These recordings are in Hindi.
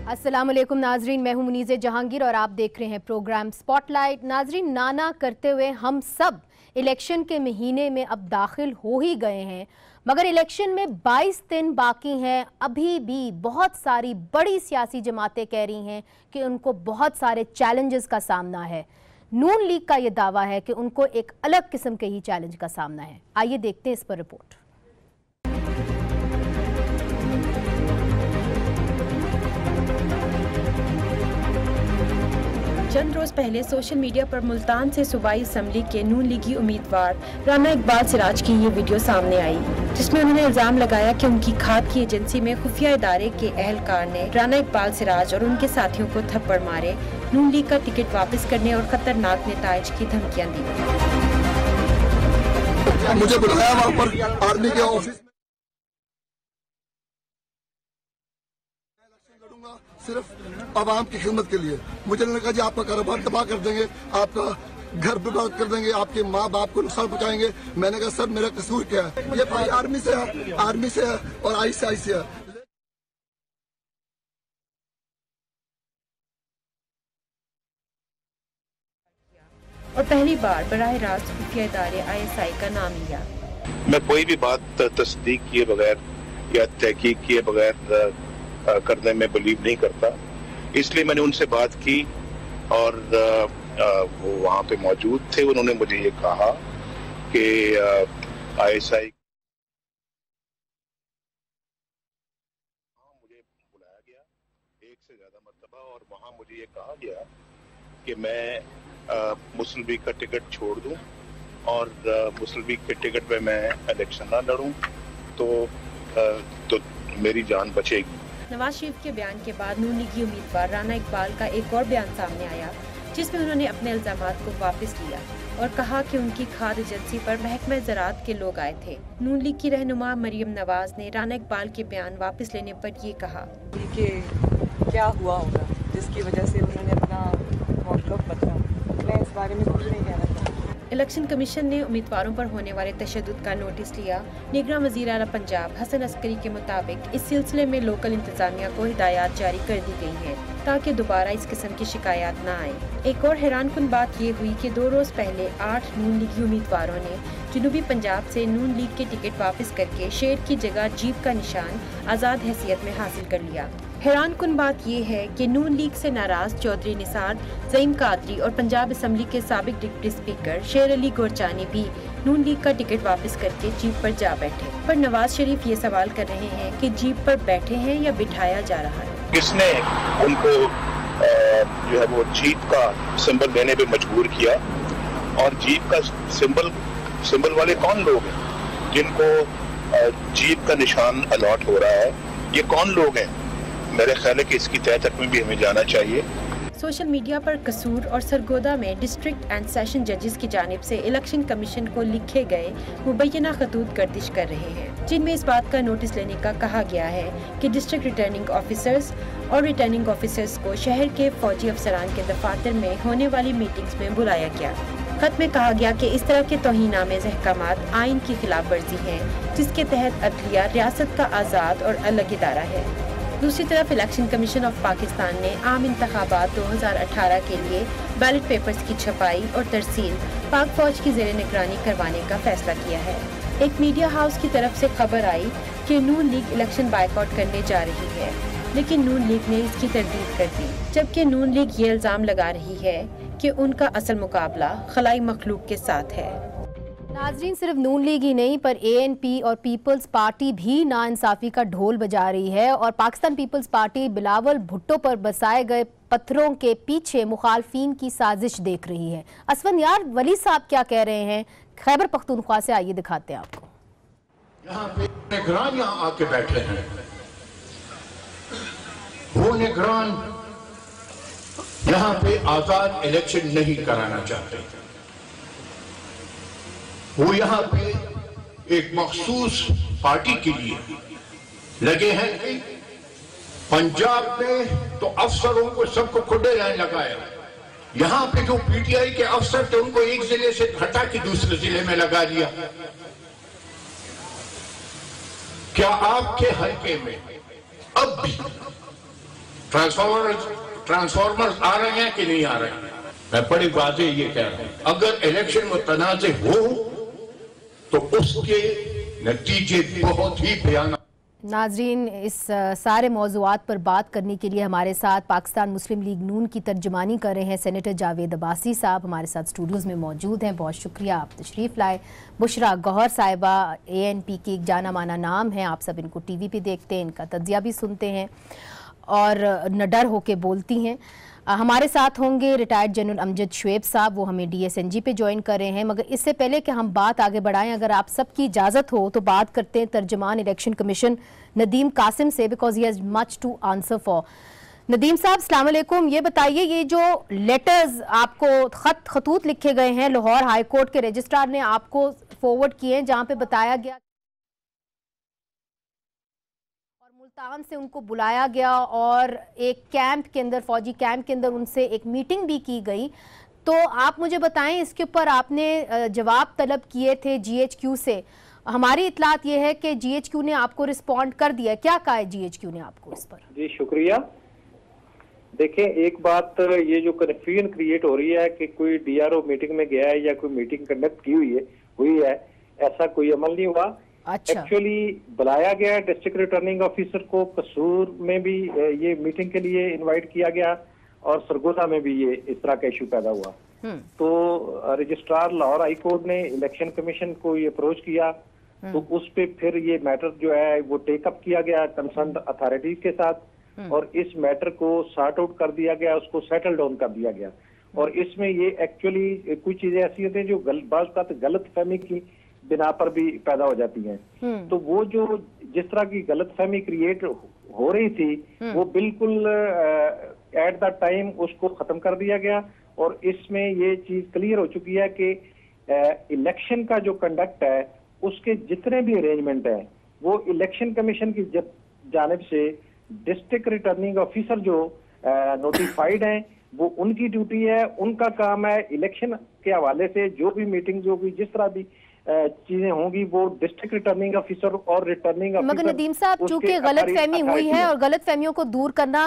अस्सलाम वालेकुम नाजरीन, मैं हूं मुनीज़े जहांगीर और आप देख रहे हैं प्रोग्राम स्पॉटलाइट। नाजरीन, नाना करते हुए हम सब इलेक्शन के महीने में अब दाखिल हो ही गए हैं, मगर इलेक्शन में 22 दिन बाकी हैं। अभी भी बहुत सारी बड़ी सियासी जमातें कह रही हैं कि उनको बहुत सारे चैलेंजेस का सामना है। नून लीग का ये दावा है कि उनको एक अलग किस्म के ही चैलेंज का सामना है। आइए देखते हैं इस पर रिपोर्ट। चंद रोज पहले सोशल मीडिया पर मुल्तान से सूबाई असम्बली के नून लीगी उम्मीदवार राना इकबाल सिराज की ये वीडियो सामने आई, जिसमें उन्होंने इल्जाम लगाया कि उनकी खाद की एजेंसी में खुफिया इदारे के एहलकार ने राना इकबाल सिराज और उनके साथियों को थप्पड़ मारे, नून लीग का टिकट वापस करने और खतरनाक नेताज की धमकियां दी। मुझे बुलाया वहाँ पर आर्मी के ऑफिस, सिर्फ आवाम की खिदमत के लिए। मुझे लगा जी आपका कारोबार तबाह कर देंगे, आपका घर बर्बाद कर देंगे, आपके माँ बाप को नुकसान पहुंचाएंगे। मैंने कहा सर मेरा कसूर क्या है? ये भाई आर्मी से है और ICI से है। और पहली बार बराह रास्त खुफिया इदारे ISI का नाम लिया। मैं कोई भी बात तस्दीक किए बगैर या तहकीक किए बगैर करने में बिलीव नहीं करता, इसलिए मैंने उनसे बात की और वो वहाँ पे मौजूद थे। उन्होंने मुझे ये कहा कि ISI मुझे बुलाया गया एक से ज्यादा मरतबा और वहाँ मुझे ये कहा गया कि मैं मुस्लिम लीग का टिकट छोड़ दूं और मुस्लिम लीग के टिकट पे मैं इलेक्शन ना लड़ूं तो मेरी जान बचेगी। नवाज शरीफ के बयान के बाद नून लीगी उम्मीदवार राना इकबाल का एक और बयान सामने आया, जिसमें उन्होंने अपने इल्जामात को वापस लिया और कहा कि उनकी खाद एजेंसी पर महकमा ज़राअत के लोग आए थे। नून लीग की रहनुमा मरियम नवाज ने राना इकबाल के बयान वापस लेने पर ये कहा कि क्या हुआ होगा जिसकी वजह से उन्होंने अपना मौक़िफ़ बदला। मैं इस बारे में कुछ नहीं कहना चाहती। इलेक्शन कमीशन ने उम्मीदवारों पर होने वाले तशद्दुद का नोटिस लिया। निगरान वज़ीर आला पंजाब हसन अस्करी के मुताबिक इस सिलसिले में लोकल इंतजामिया को हिदायत जारी कर दी गई है ताकि दोबारा इस किस्म की शिकायत न आए। एक और हैरानकुन बात ये हुई कि 2 रोज पहले 8 नून लीगी उम्मीदवारों ने जनूबी पंजाब से नून लीग के टिकट वापस करके शेर की जगह जीप का निशान आज़ाद हैसियत में हासिल कर लिया। हैरानकुन बात यह है कि नून लीग से नाराज चौधरी निसार, ज़ईम कादरी और पंजाब असम्बली के साबिक डिप्टी स्पीकर शेर अली गोरचानी भी नून लीग का टिकट वापस करके जीप पर जा बैठे। पर नवाज शरीफ ये सवाल कर रहे हैं कि जीप पर बैठे हैं या बिठाया जा रहा है। किसने उनको जो है वो जीप का सिंबल देने पे मजबूर किया और जीप का सिंबल वाले कौन लोग हैं जिनको जीप का निशान अलॉट हो रहा है? ये कौन लोग हैं? मेरे ख्याल है कि इसकी तह तक में भी हमें जाना चाहिए। सोशल मीडिया पर कसूर और सरगोदा में डिस्ट्रिक्ट एंड सेशन जजेस की जानिब से इलेक्शन कमीशन को लिखे गए मुबैना खतूत गर्दिश कर रहे हैं, जिनमें इस बात का नोटिस लेने का कहा गया है कि डिस्ट्रिक्ट रिटर्निंग ऑफिसर्स और रिटर्निंग ऑफिसर्स को शहर के फौजी अफसरान के दफातर में होने वाली मीटिंग्स में बुलाया गया। खत में कहा गया कि इस तरह के तौहीनामेज़ अहकामात आइन की खिलाफ वर्जी हैं, जिसके तहत अदलिया रियासत का आज़ाद और अलग इदारा है। दूसरी तरफ इलेक्शन कमीशन ऑफ पाकिस्तान ने आम इंतखाबात 2018 के लिए बैलेट पेपर्स की छपाई और तरसील पाक फौज की ज़ेर निगरानी करवाने का फैसला किया है। एक मीडिया हाउस की तरफ से खबर आई कि नून लीग इलेक्शन बायकॉट करने जा रही है, लेकिन नून लीग ने इसकी तरदीद कर दी, जबकि नून लीग ये इल्ज़ाम लगा रही है कि उनका असल मुकाबला खलाई मखलूक के साथ है। नाजरीन, सिर्फ नून लीग ही नहीं पर ANP और पीपल्स पार्टी भी नाइंसाफ़ी का ढोल बजा रही है और पाकिस्तान पीपल्स पार्टी बिलावल भुट्टो पर बरसाए गए पत्थरों के पीछे मुखालफीन की साजिश देख रही है। असफंदियार वली साहब क्या कह रहे हैं खैबर पख्तूनख्वा से, आइए दिखाते हैं आपको। यहाँ पे निगरान यहाँ आके बैठे हैं, वो निगरान यहाँ पे आजाद इलेक्शन नहीं कराना चाहते। वो यहाँ पे एक मखसूस पार्टी के लिए लगे हैं। पंजाब में तो अफसरों को सबको खुले लाइन लगाया, यहाँ पे जो PTI के अफसर थे उनको एक जिले से हटा के दूसरे जिले में लगा दिया। क्या आपके हल्के में अब भी ट्रांसफॉर्मर्स आ रहे हैं कि नहीं आ रहे हैं? मैं बड़ी वाज़ेह ये कह रहा हूं, अगर इलेक्शन मुतनाज़ हो तो उसके नतीजे बहुत ही भयानक। नाजरीन, इस सारे मौज़ूआत पर बात करने के लिए हमारे साथ पाकिस्तान मुस्लिम लीग नून की तर्जुमानी कर रहे हैं सेनेटर जावेद अब्बासी साहब, हमारे साथ स्टूडियोज़ में मौजूद हैं। बहुत शुक्रिया आप तशरीफ़ लाए। बुशरा गौहर साहिबा ANP की एक जाना माना नाम है, आप सब इनको TV पे देखते हैं, इनका तज्ज़िया भी सुनते हैं और निडर होके बोलती हैं। हमारे साथ होंगे रिटायर्ड जनरल अमजद शुएब साहब, वो हमें DSNG पे ज्वाइन कर रहे हैं। मगर इससे पहले कि हम बात आगे बढ़ाएं, अगर आप सबकी इजाज़त हो तो बात करते हैं तर्जमान इलेक्शन कमीशन नदीम कासिम से, because he has much to answer for. Nadeem साहब अस्सलाम वालेकुम, ये बताइए, ये जो लेटर्स आपको खतूत लिखे गए हैं लाहौर हाई कोर्ट के रजिस्ट्रार ने आपको फॉरवर्ड किए हैं, जहाँ पे बताया गया मुल्तान से उनको बुलाया गया और एक कैंप के अंदर, फौजी कैंप के अंदर उनसे एक मीटिंग भी की गई, तो आप मुझे बताएं इसके ऊपर आपने जवाब तलब किए थे GHQ से। हमारी इतलात ये है कि GHQ ने आपको रिस्पॉन्ड कर दिया, क्या कहा है GHQ ने आपको इस पर? जी शुक्रिया। देखें, एक बात ये जो कन्फ्यूजन क्रिएट हो रही है कि कोई DRO मीटिंग में गया है या कोई मीटिंग कंडक्ट की हुई है, ऐसा कोई अमल नहीं हुआ। अच्छा। एक्चुअली बुलाया गया डिस्ट्रिक्ट रिटर्निंग ऑफिसर को, कसूर में भी ये मीटिंग के लिए इनवाइट किया गया और सरगोदा में भी ये इस तरह का इशू पैदा हुआ। तो रजिस्ट्रार लाहौर हाई कोर्ट ने इलेक्शन कमीशन को ये अप्रोच किया, तो उस पे फिर ये मैटर जो है वो टेकअप किया गया कंसर्न अथॉरिटीज के साथ और इस मैटर को सॉर्ट आउट कर दिया गया, उसको सेटल डाउन कर दिया गया। और इसमें ये एक्चुअली कुछ चीजें ऐसी होती हैं जो गलत फहमी की बिना पर भी पैदा हो जाती हैं। तो वो जो जिस तरह की गलतफहमी क्रिएट हो रही थी वो बिल्कुल एट द टाइम उसको खत्म कर दिया गया और इसमें ये चीज क्लियर हो चुकी है कि इलेक्शन का जो कंडक्ट है उसके जितने भी अरेंजमेंट है वो इलेक्शन कमीशन की जानिब से डिस्ट्रिक्ट रिटर्निंग ऑफिसर जो नोटिफाइड हैं वो उनकी ड्यूटी है, उनका काम है इलेक्शन के हवाले से जो भी मीटिंग होगी, जिस तरह भी चीजें होंगी, वो डिस्ट्रिक्ट रिटर्निंग ऑफिसर और रिटर्निंग ऑफिसर। मगर नदीम साहब, चूंकि गलतफहमी हुई है और गलतफहमियों को दूर करना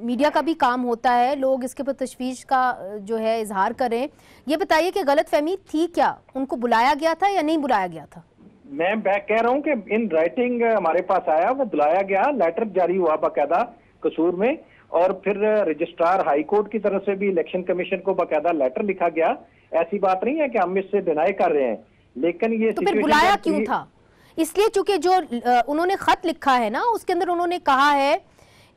मीडिया का भी काम होता है, लोग इसके ऊपर तशवीश का जो है इजहार करें, ये बताइए कि गलतफहमी थी क्या? उनको बुलाया गया था या नहीं बुलाया गया था? मैं कह रहा हूँ कि इन राइटिंग हमारे पास आया, वो बुलाया गया, लेटर जारी हुआ बाकायदा कसूर में और फिर रजिस्ट्रार हाई कोर्ट की तरफ से भी इलेक्शन कमीशन को बाकायदा लेटर लिखा गया। ऐसी बात नहीं है कि हम इससे डिनाई कर रहे हैं, लेकिन ये तो फिर बुलाया क्यों था? इसलिए चूंकि जो उन्होंने खत लिखा है ना, उसके अंदर उन्होंने कहा है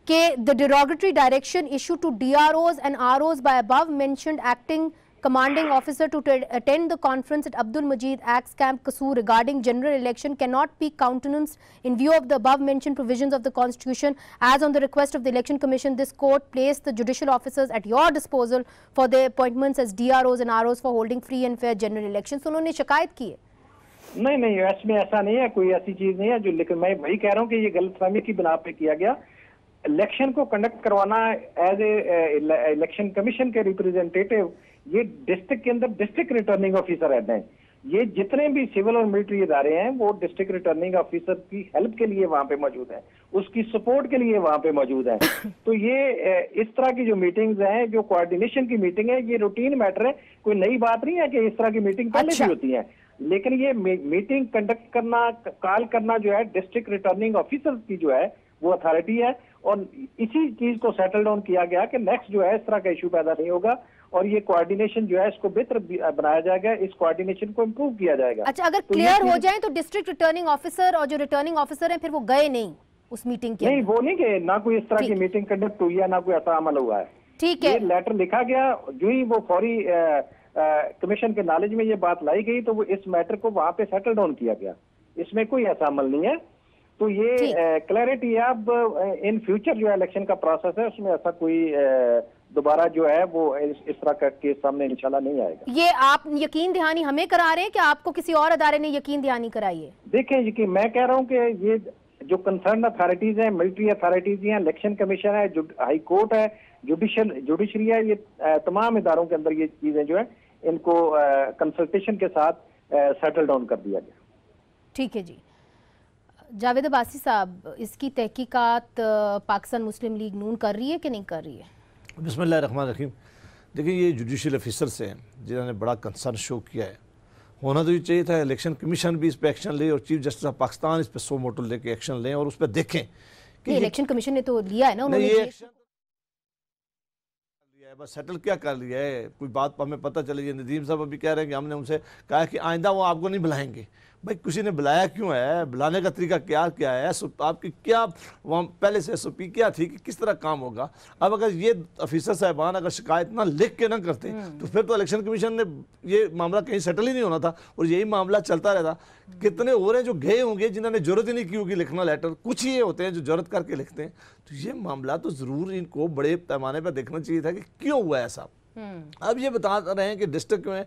कि the derogatory direction issue to DROs and ROs by above mentioned acting commanding officer to attend the conference at Abdul Majid Axe Camp Kasoor regarding general election cannot be countenanced in view of the above mentioned provisions of the constitution. As on the request of the election commission, this court placed the judicial officers at your disposal for their appointments as DROs and ROs for holding free and fair general elections. तो उन्होंने शिकायत की है? नहीं, इसमें ऐसा नहीं है, कोई ऐसी चीज नहीं है जो, लेकिन मैं वही कह रहा हूँ कि ये गलतफहमी की बिना पे किया गया। इलेक्शन को कंडक्ट करवाना एज ए इलेक्शन कमीशन के रिप्रेजेंटेटिव ये डिस्ट्रिक्ट के अंदर डिस्ट्रिक्ट रिटर्निंग ऑफिसर रहते हैं। ये जितने भी सिविल और मिलिट्री इदारे हैं वो डिस्ट्रिक्ट रिटर्निंग ऑफिसर की हेल्प के लिए वहां पे मौजूद है, उसकी सपोर्ट के लिए वहां पे मौजूद है। तो ये इस तरह की जो मीटिंग्स हैं, जो कोऑर्डिनेशन की मीटिंग है, ये रूटीन मैटर है, कोई नई बात नहीं है कि इस तरह की मीटिंग पहले भी होती है। लेकिन ये मीटिंग कंडक्ट करना, कॉल करना जो है डिस्ट्रिक्ट रिटर्निंग ऑफिसर की जो है वो अथॉरिटी है और इसी चीज को सेटल डाउन किया गया कि नेक्स्ट जो है इस तरह का इशू पैदा नहीं होगा और ये कोऑर्डिनेशन जो है इसको बेहतर बनाया जाएगा, इस कोऑर्डिनेशन को इम्प्रूव किया जाएगा। अच्छा, अगर क्लियर हो जाए तो डिस्ट्रिक्ट रिटर्निंग ऑफिसर और जो रिटर्निंग ऑफिसर हैं फिर वो गए नहीं उस मीटिंग के? नहीं, वो नहीं गए, ना कोई इस तरह की मीटिंग कंडक्ट हुई है, ना कोई ऐसा अमल हुआ है। ठीक है, लेटर लिखा गया, जो ही वो फौरी कमीशन के नॉलेज में ये बात लाई गई तो वो इस मैटर को वहां पे सेटल डाउन किया गया, इसमें कोई ऐसा अमल नहीं है। तो ये क्लैरिटी है। अब इन फ्यूचर जो इलेक्शन का प्रोसेस है उसमें ऐसा कोई दोबारा जो है वो इस तरह का केस सामने इंशाल्लाह नहीं आएगा। ये आप यकीन दहानी हमें करा रहे हैं कि आपको किसी और अदारे ने यकीन दहानी कराई है? देखिए, यकीन मैं कह रहा हूँ कि ये जो कंसर्न अथॉरिटीज हैं, मिलिट्री अथॉरिटीज हैं, इलेक्शन कमीशन है, हाई कोर्ट है, जुडिशरी है, ये तमाम इदारों के अंदर ये चीजें जो है इनको कंसल्टेशन के साथ सेटल डाउन कर दिया गया। ठीक है जी। जावेद अब्बासी साहब, इसकी तहकीकात पाकिस्तान मुस्लिम लीग नून कर रही है कि नहीं कर रही है? बिस्मिल्लाहिर्रहमानिर्रहीम। देखिए, ये जुडिशल ऑफिसर्स हैं जिन्होंने बड़ा कंसर्न शो किया है। होना तो ये चाहिए था इलेक्शन कमीशन भी इस पर एक्शन ले और चीफ जस्टिस ऑफ पाकिस्तान इस पर सो मोटो लेके एक्शन लें और उस पर देखें कि इलेक्शन कमीशन ने तो लिया है ना, उन्होंने ये एक्शन लिया है, बस सेटल क्या कर लिया है, कोई बात हमें पता चली है। नदीम साहब अभी कह रहे हैं कि हमने उनसे कहा कि आइंदा वो आपको नहीं बुलाएंगे। भाई किसी ने बुलाया क्यों है, बुलाने का तरीका क्या क्या है, आपकी क्या वहाँ पहले से एसओपी क्या थी कि किस तरह काम होगा। अब अगर ये ऑफिसर साहबान अगर शिकायत ना लिख के ना करते तो फिर तो इलेक्शन कमीशन ने ये मामला कहीं सेटल ही नहीं होना था और यही मामला चलता रहता। कितने और हैं जो गए होंगे जिन्होंने जरूरत ही नहीं की होगी लिखना लेटर, कुछ ही होते हैं जो जरूरत करके लिखते हैं। तो ये मामला तो ज़रूर इनको बड़े पैमाने पर देखना चाहिए था कि क्यों हुआ ऐसा। अब ये बता रहे हैं कि डिस्ट्रिक्ट में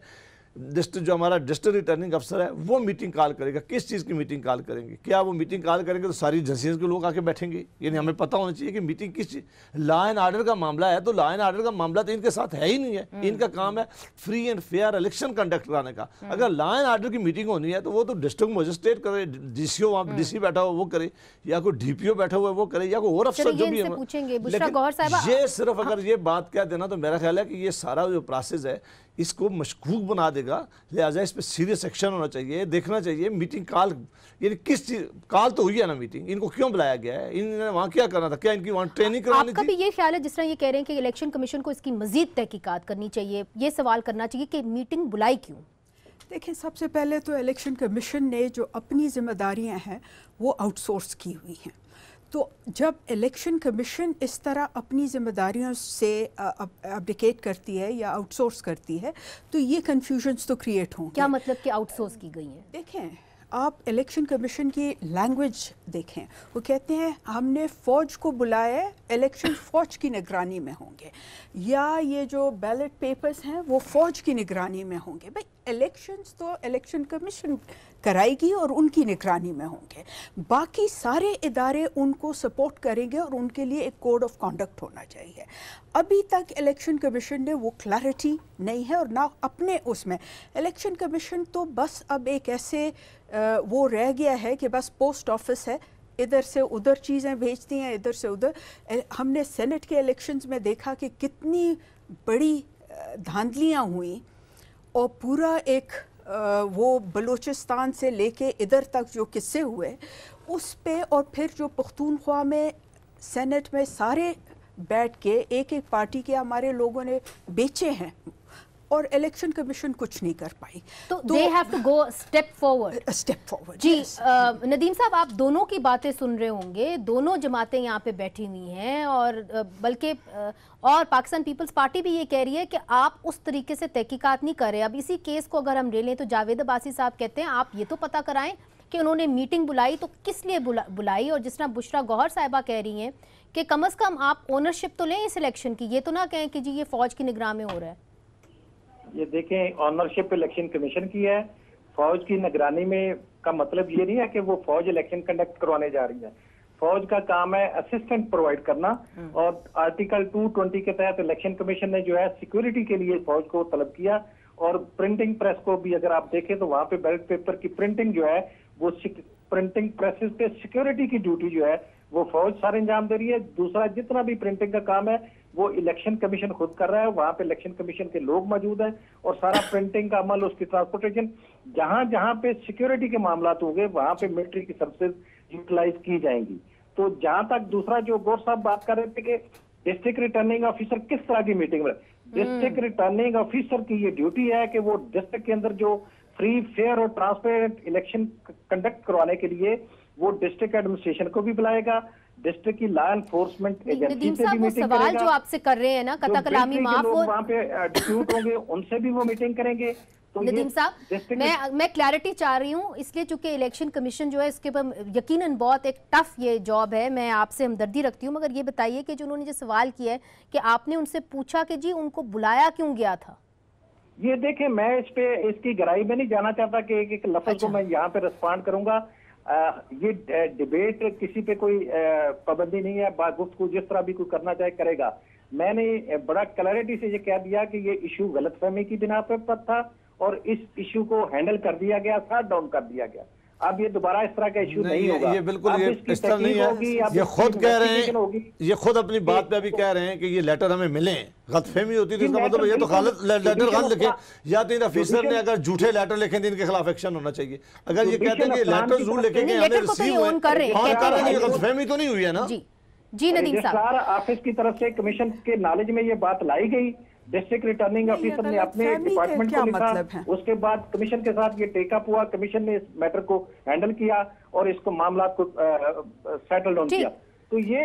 जो हमारा डिस्ट्रिक्ट रिटर्निंग अफसर है वो मीटिंग कॉल करेगा। किस चीज़ की मीटिंग कॉल करेंगे? क्या वो मीटिंग कॉल करेंगे तो सारी एजेंसियों के लोग आके बैठेंगे? यानी हमें पता होना चाहिए कि मीटिंग किस चीज़, लॉ एंड ऑर्डर का मामला है तो लॉ एंड ऑर्डर का मामला तो इनके साथ है ही नहीं है। इनका काम है free and fair election conduct कराने का। अगर लॉ एंड ऑर्डर की मीटिंग होनी है तो वो तो डिस्ट्रिक्ट मजिस्ट्रेट करे, डीसीओ वहाँ डीसी बैठा हो वो करे, या कोई डीपीओ बैठा हुआ है वो करे, या कोई और अफसर जो भी है। ये सिर्फ अगर ये बात कह देना तो मेरा ख्याल है कि ये सारा जो प्रोसेस है इसको मशकूक बना देगा। लिहाजा इस पर सीरियस एक्शन होना चाहिए, देखना चाहिए मीटिंग कॉल, यानी किस चीज कॉल तो हुई है ना मीटिंग, इनको क्यों बुलाया गया है, इन्होंने वहाँ क्या करना था, क्या इनकी वहाँ ट्रेनिंग करानी थी? आपका भी ये ख्याल है जिस तरह ये कह रहे हैं कि इलेक्शन कमीशन को इसकी मजीद तहकीकात करनी चाहिए, ये सवाल करना चाहिए कि मीटिंग बुलाई क्यों? देखिए, सबसे पहले तो इलेक्शन कमीशन ने जो अपनी जिम्मेदारियां हैं वो आउटसोर्स की हुई हैं। तो जब इलेक्शन कमीशन इस तरह अपनी जिम्मेदारियों से अब्डिकेट करती है या आउटसोर्स करती है तो ये कन्फ्यूजन्स तो क्रिएट होंगे। क्या मतलब कि आउटसोर्स की गई है? देखें, आप इलेक्शन कमीशन की लैंग्वेज देखें, वो कहते हैं हमने फ़ौज को बुलाया है, इलेक्शन फ़ौज की निगरानी में होंगे, या ये जो बैलेट पेपर्स हैं वो फ़ौज की निगरानी में होंगे। भाई इलेक्शंस तो इलेक्शन कमीशन कराएगी और उनकी निगरानी में होंगे, बाकी सारे इदारे उनको सपोर्ट करेंगे और उनके लिए एक कोड ऑफ कॉन्डक्ट होना चाहिए। अभी तक इलेक्शन कमीशन ने वो क्लैरिटी नहीं है और ना अपने उसमें इलेक्शन कमीशन तो बस अब एक ऐसे वो रह गया है कि बस पोस्ट ऑफिस है, इधर से उधर चीज़ें भेजती हैं, इधर से उधर। हमने सेनेट के इलेक्शंस में देखा कि कितनी बड़ी धांधलियाँ हुई और पूरा एक वो बलूचिस्तान से लेके इधर तक जो किस्से हुए उस पे, और फिर जो पख्तूनख्वा में सेनेट में सारे बैठ के एक एक पार्टी के हमारे लोगों ने बेचे हैं और इलेक्शन कमीशन कुछ नहीं कर पाई। तो they have to go step forward. जी नदीम साहब, आप दोनों की बातें सुन रहे होंगे, दोनों जमातें यहाँ पे बैठी हुई हैं और बल्कि और पाकिस्तान पीपल्स पार्टी भी ये कह रही है कि आप उस तरीके से तहकीकात नहीं कर रहे। अब इसी केस को अगर हम ले लें तो जावेद अब्बासी साहब कहते हैं आप ये तो पता कराएं कि उन्होंने मीटिंग बुलाई तो किस लिए बुलाई, और जिस तरह बुशरा गौहर साहिबा कह रही हैं कि कम अज़ कम आप ओनरशिप तो लें इस इलेक्शन की, ये तो ना कहें कि जी ये फौज की निगरान में हो रहा है। ये देखें, ऑनरशिप इलेक्शन कमीशन की है, फौज की निगरानी में का मतलब ये नहीं है कि वो फौज इलेक्शन कंडक्ट करवाने जा रही है। फौज का काम है असिस्टेंट प्रोवाइड करना, और आर्टिकल 220 के तहत इलेक्शन कमीशन ने जो है सिक्योरिटी के लिए फौज को तलब किया। और प्रिंटिंग प्रेस को भी अगर आप देखें तो वहां पे बैलेट पेपर की प्रिंटिंग जो है वो प्रिंटिंग प्रेसेस पे सिक्योरिटी की ड्यूटी जो है वो फौज सारे अंजाम दे रही है। दूसरा, जितना भी प्रिंटिंग का काम है वो इलेक्शन कमीशन खुद कर रहा है, वहां पे इलेक्शन कमीशन के लोग मौजूद हैं और सारा प्रिंटिंग का अमल, उसकी ट्रांसपोर्टेशन, जहां जहां पे सिक्योरिटी के मामला होंगे वहां पे मिलिट्री की सर्विसेज यूटिलाइज की जाएंगी। तो जहां तक दूसरा जो गौर साहब बात कर रहे थे कि डिस्ट्रिक्ट रिटर्निंग ऑफिसर किस तरह की मीटिंग में, डिस्ट्रिक्ट रिटर्निंग ऑफिसर की ये ड्यूटी है कि वो डिस्ट्रिक्ट के अंदर जो फ्री, फेयर और ट्रांसपेरेंट इलेक्शन कंडक्ट करवाने के लिए वो डिस्ट्रिक्ट एडमिनिस्ट्रेशन को भी बुलाएगा, डिस्ट्रिक्ट की लॉ एनफोर्समेंट एजेंसी से भी मीटिंग करेगा। सवाल जो आपसे कर रहे हैं ना, कता कलामी माफ, वहाँ पे डिस्प्यूट होंगे उनसे भी वो मीटिंग करेंगे। तो नदीम साहब, मैं क्लैरिटी चाह रही हूँ, इसलिए चूंकि इलेक्शन कमीशन जो है इसके ऊपर यकीनन बहुत एक टफ ये जॉब है, मैं आपसे हमदर्दी रखती हूँ, मगर ये बताइए कि जो उन्होंने जो सवाल किया है कि आपने उनसे पूछा कि जी उनको बुलाया क्यों गया था? ये देखें, मैं इस पे इसकी गहराई में नहीं जाना चाहता कि एक लफ्ज को मैं यहाँ पे रिस्पॉन्ड करूंगा। ये डिबेट किसी पे कोई पाबंदी नहीं है, गुफ्तगू जिस तरह भी कोई करना चाहे करेगा। मैंने बड़ा क्लैरिटी से ये कह दिया कि ये इशू गलतफहमी की बिना पर था और इस इशू को हैंडल कर दिया गया, शट डाउन कर दिया गया। अब ये दोबारा इस तरह का इशू नहीं होगा। ये बिल्कुल ये इस तरह नहीं है। ये खुद कह रहे हैं, ये खुद अपनी बात पे अभी कह रहे हैं कि ये लेटर हमें मिले। गलतफहमी होती थी, इसका मतलब ये तो गलत लेटर गलत लिखे, या तो इन ऑफिसर ने अगर झूठे लेटर लिखे तो इनके खिलाफ एक्शन होना चाहिए। अगर ये कहते हैं कि लेटर जरूर लिखे गए, हमें रिसीव हुए, गलतफहमी तो नहीं हुई है ना। जी नदीम साहब, ऑफिस की तरफ से कमीशन के नॉलेज में ये बात लाई गई, डिस्ट्रिक्ट रिटर्निंग ऑफिसर ने अपने डिपार्टमेंट को लिखा, उसके बाद कमीशन के साथ ये टेकअप हुआ, कमीशन ने इस मैटर को हैंडल किया और इसको मामला को सेटल डाउन किया। तो ये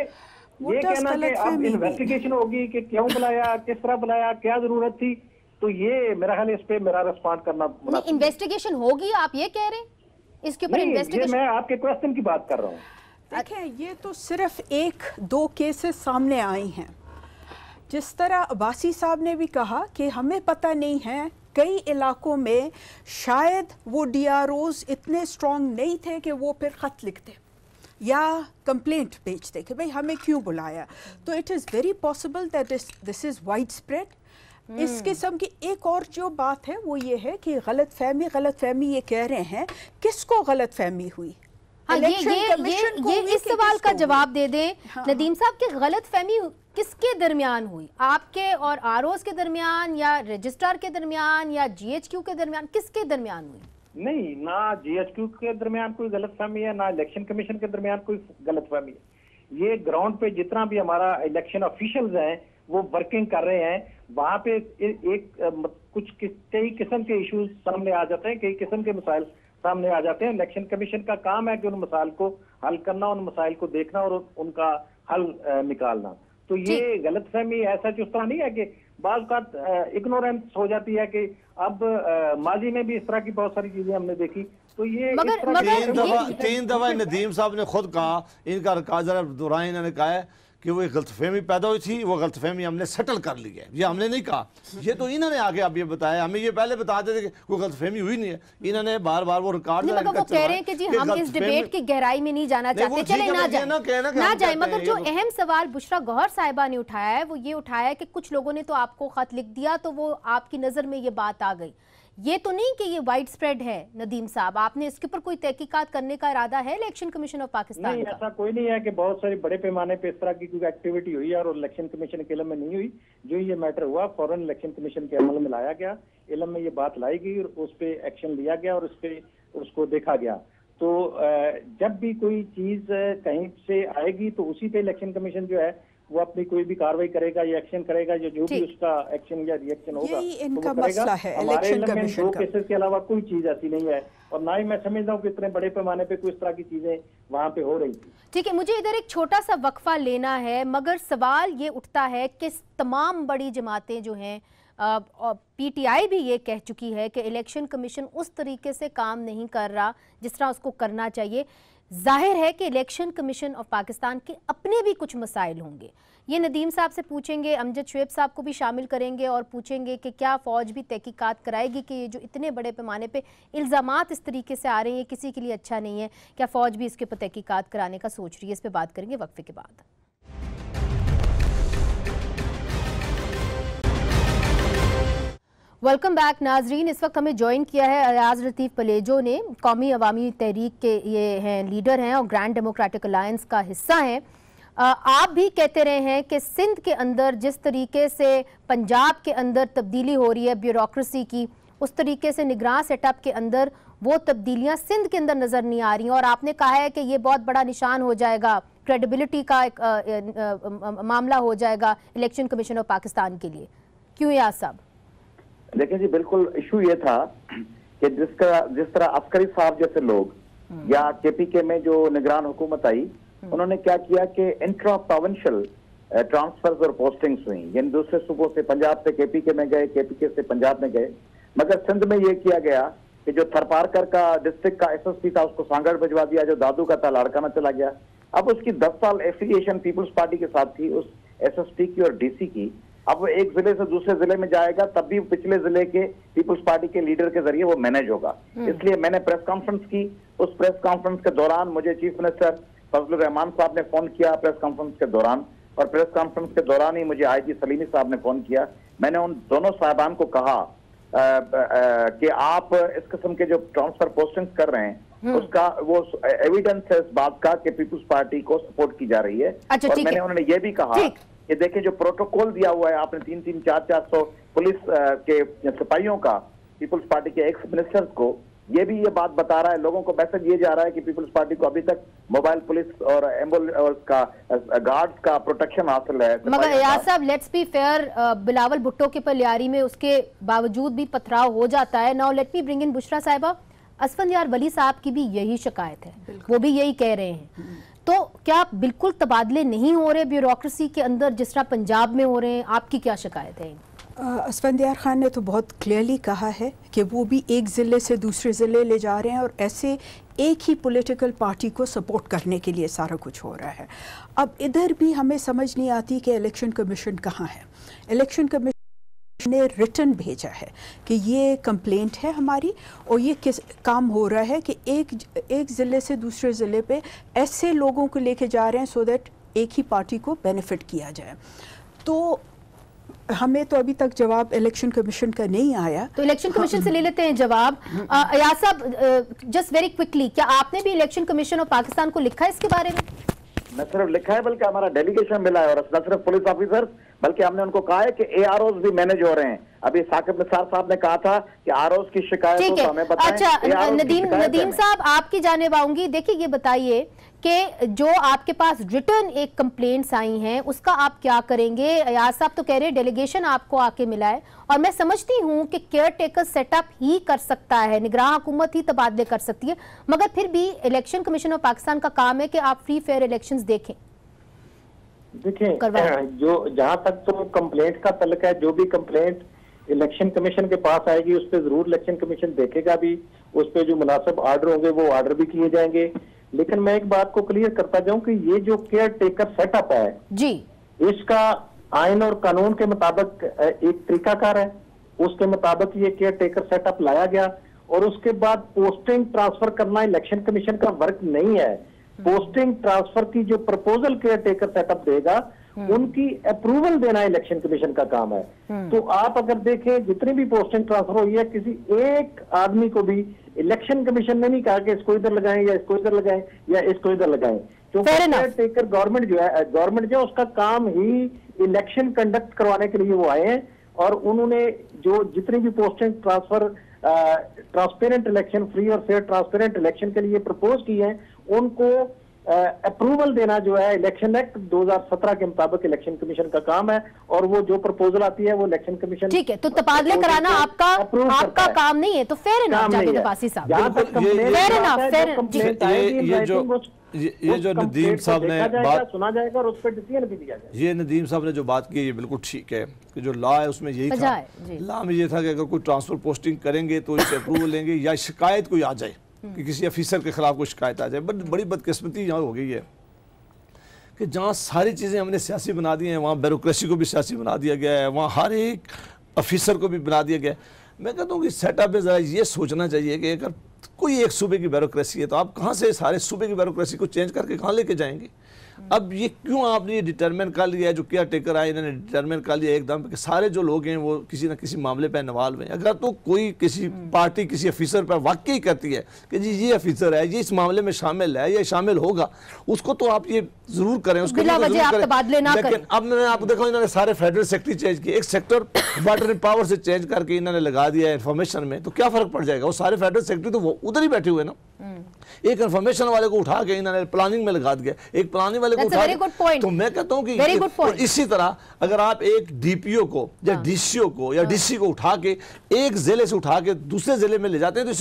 कहना कि अब इन्वेस्टिगेशन होगी कि क्यों बुलाया, किस तरह बुलाया, क्या जरूरत थी, तो ये मेरा ख्याल इस पे मेरा रिस्पॉन्ड करना। इन्वेस्टिगेशन होगी आप ये कह रहे हैं? इसके ऊपर इन्वेस्टिगेशन, मैं आपके क्वेश्चन की बात कर रहा हूँ। देखिए, ये तो सिर्फ 1-2 केसेस सामने आई हैं। जिस तरह अब्बासी साहब ने भी कहा कि हमें पता नहीं है, कई इलाकों में शायद वो DROs इतने स्ट्रॉन्ग नहीं थे कि वो फिर ख़त लिखते या कंप्लेंट भेजते कि भाई हमें क्यों बुलाया। तो it is very possible that this is wide spread. इस किस्म की एक और जो बात है वो ये है कि गलतफहमी ये कह रहे हैं, किसको गलतफहमी हुई? हाँ, ये इस सवाल का जवाब दे दें नदीम साहब कि गलतफहमी किसके दरमियान हुई? आपके और आरओस के दरमियान, या रजिस्ट्रार के दरमियान, या GHQ के दरमियान, किसके दरमियान हुई? नहीं, ना GHQ के दरमियान कोई गलतफहमी है, ना इलेक्शन कमीशन के दरमियान कोई गलतफहमी है। ये ग्राउंड पे जितना भी हमारा इलेक्शन ऑफिशियल्स हैं वो वर्किंग कर रहे हैं, वहाँ पे कई किस्म के इश्यूज सामने आ जाते हैं, कई किस्म के मसाइल सामने आ जाते हैं। इलेक्शन कमीशन का काम है कि उन मसाइल को हल करना, उन मसाइल को देखना और उनका हल निकालना। तो ये गलतफहमी ऐसा उस तरह नहीं है कि बाज़ औक़ात इग्नोरेंस हो जाती है कि अब माजी में भी इस तरह की बहुत सारी चीजें हमने देखी। तो ये तीन दफा नदीम साहब ने खुद कहा, इनका जरा दोहराए, इन्होंने कहा है कि वो एक गलतफहमी पैदा हुई थी, वो गलतफहमी हमने सेटल कर ली है। ये हमने नहीं कहा, ये तो इन्होंने आगे अब ये बताया, हमें ये पहले बताते थे कि कोई गलतफहमी हुई नहीं है। इन्होंने बार बार वो रिकॉर्ड वो कह रहे हैं कि जी हम इस डिबेट की गहराई में नहीं जाना चाहते, चले ना जाए। मगर जो अहम सवाल बुशरा गौहर साहिबा ने उठाया है वो ये उठाया है कि कुछ लोगों ने तो आपको खत लिख दिया तो वो आपकी नजर में ये बात आ गई। ये तो नहीं कि ये वाइड स्प्रेड है। नदीम साहब, आपने इसके ऊपर कोई तहकीकात करने का इरादा है इलेक्शन कमीशन ऑफ पाकिस्तान? नहीं, ऐसा कोई नहीं है कि बहुत सारी बड़े पैमाने पे इस तरह की कोई एक्टिविटी हुई है और इलेक्शन कमीशन के इल्म में नहीं हुई। जो ये मैटर हुआ फौरन इलेक्शन कमीशन के अमल में लाया गया, इल्म में ये बात लाई गई और उस पर एक्शन लिया गया और उसको देखा गया। तो जब भी कोई चीज कहीं से आएगी तो उसी पे इलेक्शन कमीशन जो है वो अपनी कोई भी कार्रवाई करेगा या एक्शन करेगा, जो भी उसका एक्शन या रिएक्शन होगा इनका मसला है। इलेक्शन कमीशन दो केसेस के अलावा कोई चीज ऐसी नहीं है और ना ही मैं समझता हूँ कि इतने बड़े पैमाने पे कोई इस तरह की चीजें वहाँ पे हो रही थी। ठीक है, मुझे इधर एक छोटा सा वक्फा लेना है, मगर सवाल ये उठता है कि तमाम बड़ी जमातें जो हैं, PTI भी ये कह चुकी है कि इलेक्शन कमीशन उस तरीके से काम नहीं कर रहा जिस तरह उसको करना चाहिए। जाहिर है कि इलेक्शन कमीशन ऑफ पाकिस्तान के अपने भी कुछ मसाइल होंगे। ये नदीम साहब से पूछेंगे, अमजद शुएब साहब को भी शामिल करेंगे और पूछेंगे कि क्या फ़ौज भी तहकीकात कराएगी कि ये जो इतने बड़े पैमाने पे इल्ज़ामात इस तरीके से आ रहे हैं किसी के लिए अच्छा नहीं है, क्या फ़ौज भी इसके ऊपर तहकीकात कराने का सोच रही है? इस पर बात करेंगे वक्फे के बाद। वेलकम बैक नाजरीन। इस वक्त हमें ज्वाइन किया है अयाज लतीफ़ पलेजो ने, कौमी अवामी तहरीक के ये हैं लीडर हैं और ग्रैंड डेमोक्रेटिक अलायंस का हिस्सा हैं। आप भी कहते रहे हैं कि सिंध के अंदर जिस तरीके से पंजाब के अंदर तब्दीली हो रही है ब्यूरोक्रेसी की, उस तरीके से निगरान सेटअप के अंदर वो तब्दीलियां सिंध के अंदर नज़र नहीं आ रही हैं और आपने कहा है कि ये बहुत बड़ा निशान हो जाएगा, क्रेडिबिलिटी का एक मामला हो जाएगा इलेक्शन कमीशन ऑफ पाकिस्तान के लिए। क्यों याद साहब? देखिए जी, बिल्कुल इशू ये था कि जिस तरह अस्करी साहब जैसे लोग या KPK में जो निगरान हुकूमत आई, उन्होंने क्या किया कि इंट्रा प्रोविंशियल ट्रांसफर्स और पोस्टिंग्स हुई, यानी दूसरे सूबों से पंजाब से KPK में गए, KPK से पंजाब में गए। मगर सिंध में ये किया गया कि जो थरपारकर का डिस्ट्रिक्ट का SSP था उसको सांगड़ भिजवा दिया, जो दादू का था लाड़काना चला गया। अब उसकी 10 साल एफिलिएशन पीपल्स पार्टी के साथ थी, उस SSP की और DC की। अब वो एक जिले से दूसरे जिले में जाएगा तब भी पिछले जिले के पीपल्स पार्टी के लीडर के जरिए वो मैनेज होगा। इसलिए मैंने प्रेस कॉन्फ्रेंस की, उस प्रेस कॉन्फ्रेंस के दौरान मुझे चीफ मिनिस्टर फजलुर रहमान साहब ने फोन किया प्रेस कॉन्फ्रेंस के दौरान, और प्रेस कॉन्फ्रेंस के दौरान ही मुझे IG सलीमी साहब ने फोन किया। मैंने उन दोनों साहबान को कहा कि आप इस किस्म के जो ट्रांसफर पोस्टिंग कर रहे हैं उसका वो एविडेंस है इस बात का कि पीपुल्स पार्टी को सपोर्ट की जा रही है। अच्छा, और मैंने उन्होंने ये भी कहा कि देखिए जो प्रोटोकॉल दिया हुआ है आपने 300-400 पुलिस के सिपाहियों का पीपुल्स पार्टी के एक्स मिनिस्टर्स को, ये भी ये बात बता रहा है, लोगों को मैसेज ये जा रहा है कि पीपुल्स पार्टी को अभी तक मोबाइल पुलिस और एम्बुलेंस का गार्ड्स का प्रोटेक्शन हासिल है। मगर यार साहब let's be fair, Bilawal Bhutto के पलियारी में उसके बावजूद भी पथराव हो जाता है। Now let me bring in Bushra साहिबा, असफंदियार वली साहब की भी यही शिकायत है, वो भी यही कह रहे हैं। तो क्या बिल्कुल तबादले नहीं हो रहे ब्यूरोक्रेसी के अंदर जिस तरह पंजाब में हो रहे हैं? आपकी क्या शिकायत है? असफंदियार खान ने तो बहुत क्लियरली कहा है कि वो भी एक ज़िले से दूसरे ज़िले ले जा रहे हैं और ऐसे एक ही पॉलिटिकल पार्टी को सपोर्ट करने के लिए सारा कुछ हो रहा है। अब इधर भी हमें समझ नहीं आती कि इलेक्शन कमीशन कहाँ है। इलेक्शन कमीशन ने रिटर्न भेजा है कि ये कंप्लेंट है हमारी और ये किस काम हो रहा है कि एक ज़िले से दूसरे ज़िले पे ऐसे लोगों को लेके जा रहे हैं सो दैट एक ही पार्टी को बेनिफिट किया जाए। तो हमें तो अभी तक जवाब इलेक्शन कमीशन का नहीं आया, तो इलेक्शन कमीशन से ले लेते हैं जवाब। अयाज साहब जस्ट वेरी क्विकली, क्या आपने भी इलेक्शन कमीशन और पाकिस्तान को लिखा है इसके बारे में? न सिर्फ लिखा है बल्कि हमारा डेलीगेशन मिला है, और न सिर्फ पुलिस ऑफिसर बल्कि हमने उनको कहा है कि AROs भी मैनेज हो रहे हैं। अभी साकिब निसार साहब ने कहा था कि AROs की शिकायत तो हमें बताएं। अच्छा नदीम साहब आपकी जानिब आऊंगी। देखिए ये बताइए कि जो आपके पास रिटर्न एक कंप्लेंट्स आई हैं उसका आप क्या करेंगे? अयाज साहब तो कह रहे हैं डेलीगेशन आपको आके मिला है, और मैं समझती हूँ कि केयर टेकर सेटअप ही कर सकता है, निगरान हुकूमत ही तबादले कर सकती है, मगर फिर भी इलेक्शन कमीशन ऑफ पाकिस्तान का काम है कि आप फ्री फेयर इलेक्शंस देखें। देखिए जो जहां तक तो कंप्लेंट का तल्लक है, जो भी कंप्लेंट इलेक्शन कमीशन के पास आएगी उस पर जरूर इलेक्शन कमीशन देखेगा भी, उस पर जो मुनासिब ऑर्डर होंगे वो ऑर्डर भी किए जाएंगे। लेकिन मैं एक बात को क्लियर करता जाऊं कि ये जो केयर टेकर सेटअप है जी, इसका आइन और कानून के मुताबिक एक तरीकाकार है, उसके मुताबिक ये केयर टेकर सेटअप लाया गया, और उसके बाद पोस्टिंग ट्रांसफर करना इलेक्शन कमीशन का वर्क नहीं है। पोस्टिंग ट्रांसफर की जो प्रपोजल केयर टेकर सेटअप देगा उनकी अप्रूवल देना इलेक्शन कमीशन का काम है। तो आप अगर देखें जितनी भी पोस्टिंग ट्रांसफर हुई है, किसी एक आदमी को भी इलेक्शन कमीशन ने नहीं कहा कि इसको इधर लगाएं या इसको इधर लगाएं या इसको इधर लगाएं, क्योंकि केयर टेकर गवर्नमेंट जो है उसका काम ही इलेक्शन कंडक्ट करवाने के लिए वो आए हैं, और उन्होंने जो जितनी भी posting transfer transparent election, free और फेयर ट्रांसपेरेंट इलेक्शन के लिए प्रपोज की है, उनको अप्रूवल देना जो है इलेक्शन एक्ट 2017 के मुताबिक इलेक्शन कमीशन का काम है, और वो जो प्रपोजल आती है वो इलेक्शन कमीशन। ठीक है, तो तबादले कराना आपका काम नहीं है, तो फेयर इनफ जावेद अब्बासी साहब, फेयर इनफ। ये जो नदीम साहब ने बात सुना जाएगा और उस पर डिसीजन भी दिया जाएगा। ये नदीम साहब ने जो बात की ये बिल्कुल ठीक है कि जो लॉ है उसमें यही था, लॉ में ये था कि अगर कोई ट्रांसफर पोस्टिंग करेंगे तो इससे अप्रूवल लेंगे या शिकायत कोई आ जाए कि किसी अफीसर के खिलाफ कोई शिकायत आ जाए। बट बड़ी बदकिस्मती यहाँ हो गई है कि जहाँ सारी चीज़ें हमने सियासी बना दी हैं वहाँ ब्यूरोक्रेसी को भी सियासी बना दिया गया है, वहाँ हर एक अफीसर को भी बना दिया गया है। मैं कहता हूँ कि सेटअप में ज़रा ये सोचना चाहिए कि अगर कोई एक सूबे की ब्यूरोक्रेसी है तो आप कहाँ से सारे सूबे की ब्यूरोक्रेसी को चेंज करके कहाँ लेके जाएंगे? अब ये क्यों आपने ये डिटरमिन कर लिया है, जो केयर टेकर आए इन्होंने डिटरमिन कर लिया एकदम कि सारे जो लोग हैं वो किसी न किसी मामले पर इन्वॉल्व हैं। अगर तो कोई किसी पार्टी किसी अफीसर पर वाकई करती है कि जी ये अफीसर है, ये इस मामले में शामिल है, ये शामिल होगा, उसको तो आप ये जरूर करें, उसको लेकिन अब मैंने आपको देखा इन्होंने सारे फेडरल सेक्रेटरी चेंज किए, एक सेक्टर वाटर एंड पावर से चेंज करके इन्होंने लगा दिया है इन्फॉर्मेशन में, तो क्या फर्क पड़ जाएगा? वो सारे फेडरल सेक्रेटरी तो वो उधर ही बैठे हुए ना। एक इन्फॉर्मेशन वाले को उठा के इन्होंने प्लानिंग में लगा दिया, एक प्लानिंग वाले को उठा के, तो मैं कहता हूं कि इसी तरह अगर आप एक डीपीओ को या डीसीओ को या डीसी को उठा के एक जिले से उठा के दूसरे जिले में ले जाते हैं तो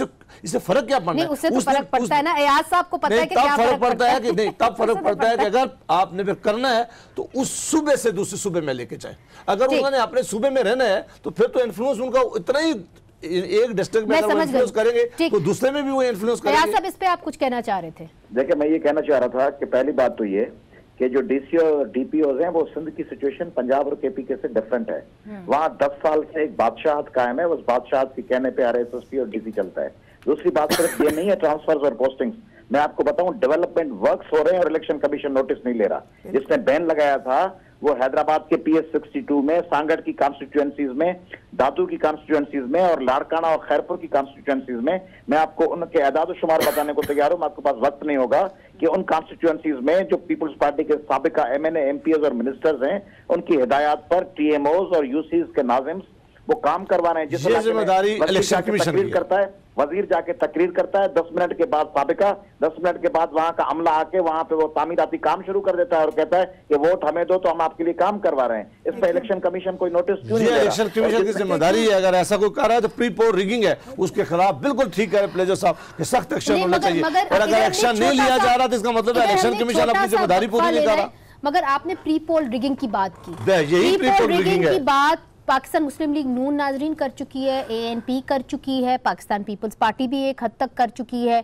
इससे फर्क क्या पड़ना है? उससे तो फर्क पड़ता है ना, अयाज साहब को पता है कि क्या फर्क पड़ता है कि नहीं, तब फर्क पड़ता है कि अगर आपने फिर करना है तो उस सूबे से दूसरे सूबे में लेके जाए। अगर उन्होंने अपने सूबे में रहना है तो फिर तो इन्फ्लुएंस उनका इतना ही, एक डिस्ट्रिक्ट में अगर इन्फ्लुएंस करेंगे तो दूसरे में भी वो इन्फ्लुएंस करेंगे। साहब इस पे आप कुछ कहना चाह रहे थे? देखिए मैं ये कहना चाह रहा था कि पहली बात तो ये कि जो डीसीओ और डीपीओ हैं वो सिंध की सिचुएशन पंजाब और केपी के से डिफरेंट है। वहाँ 10 साल से एक बादशाहत कायम है, उस बादशाहत के कहने पे आरएसएसपी और डीसी चलता है। दूसरी बात सिर्फ ये नहीं है ट्रांसफर्स और पोस्टिंग्स, मैं आपको बताऊं डेवलपमेंट वर्क्स हो रहे हैं और इलेक्शन कमीशन नोटिस नहीं ले रहा। जिसने बैन लगाया था वो हैदराबाद के PS62 में, सांगड़ की कॉन्स्टिट्यूएंसीज में, दादू की कॉन्स्टिट्यूएंसीज में और लाड़काना और खैरपुर की कॉन्स्टिट्यूएंसीज में, मैं आपको उनके एदाद शुमार बताने को तैयार हूं, मैं आपके पास वक्त नहीं होगा कि उन कॉन्स्टिट्यूएंसीज में जो पीपल्स पार्टी के साबिका MNA, MPs और मिनिस्टर्स हैं, उनकी हिदायत पर TMOs और UCs के नाजिम्स वो काम करवा रहे हैं। जिस जिम्मेदारी इलेक्शन कमीशन की करता है, वजीर जाके तकरीर करता है, 10 मिनट के बाद साबिका, 10 मिनट के बाद वहां का अमला आके वहां पे वो तामीराती काम शुरू कर देता है और कहता है कि वोट हमें दो तो हम आपके लिए काम करवा रहे हैं। इस पर इलेक्शन कमीशन कोई नोटिस क्यों नहीं दे रहा? इलेक्शन कमीशन की जिम्मेदारी है, अगर ऐसा कोई कर रहा है तो प्री पोल रिगिंग है, उसके खिलाफ बिल्कुल ठीक कह रहे प्लेजर साहब कि सख्त एक्शन होना चाहिए। और अगर एक्शन नहीं लिया जा रहा तो इसका मतलब है इलेक्शन कमीशन अपनी जिम्मेदारी पूरी नहीं कर रहा। मगर आपने प्री पोल रिगिंग की बात की, यही प्री पोल रिगिंग की बात पाकिस्तान मुस्लिम लीग नून नाजरीन कर चुकी है, ANP कर चुकी है, पाकिस्तान पीपल्स पार्टी भी एक हद तक कर चुकी है।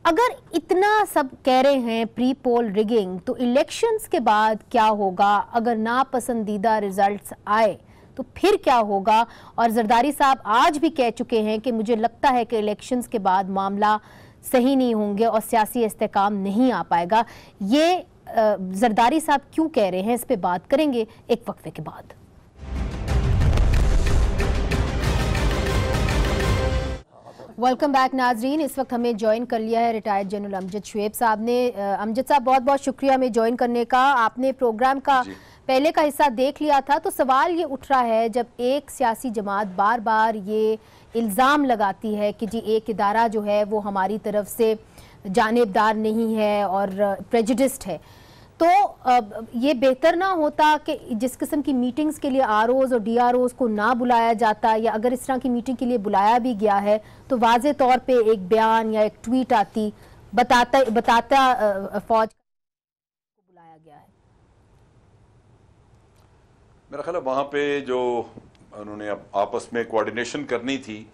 अगर इतना सब कह रहे हैं प्री पोल रिगिंग, तो इलेक्शंस के बाद क्या होगा? अगर नापसंदीदा रिजल्ट्स आए तो फिर क्या होगा? और जरदारी साहब आज भी कह चुके हैं कि मुझे लगता है कि इलेक्शंस के बाद मामला सही नहीं होंगे और सियासी इस्तेकाम नहीं आ पाएगा। ये जरदारी साहब क्यों कह रहे हैं, इस पे बात करेंगे एक वक्फे के बाद। वेलकम बैक नाजरीन, इस वक्त हमें ज्वाइन कर लिया है रिटायर्ड जनरल अमजद शुएब साहब ने। अमजद साहब बहुत बहुत शुक्रिया हमें ज्वाइन करने का। आपने प्रोग्राम का पहले का हिस्सा देख लिया था, तो सवाल ये उठ रहा है जब एक सियासी जमात बार बार ये इल्ज़ाम लगाती है कि जी एक इदारा जो है वो हमारी तरफ से जानिबदार नहीं है और प्रेजुडिस्ड है, तो ये बेहतर ना होता कि जिस किस्म की मीटिंग्स के लिए ROs और DROs को ना बुलाया जाता, या अगर इस तरह की मीटिंग के लिए बुलाया भी गया है तो वाज़े तौर पे एक बयान या एक ट्वीट आती बताता फौज को बुलाया गया है। मेरा ख्याल है वहाँ पे जो उन्होंने आपस में कोऑर्डिनेशन करनी थी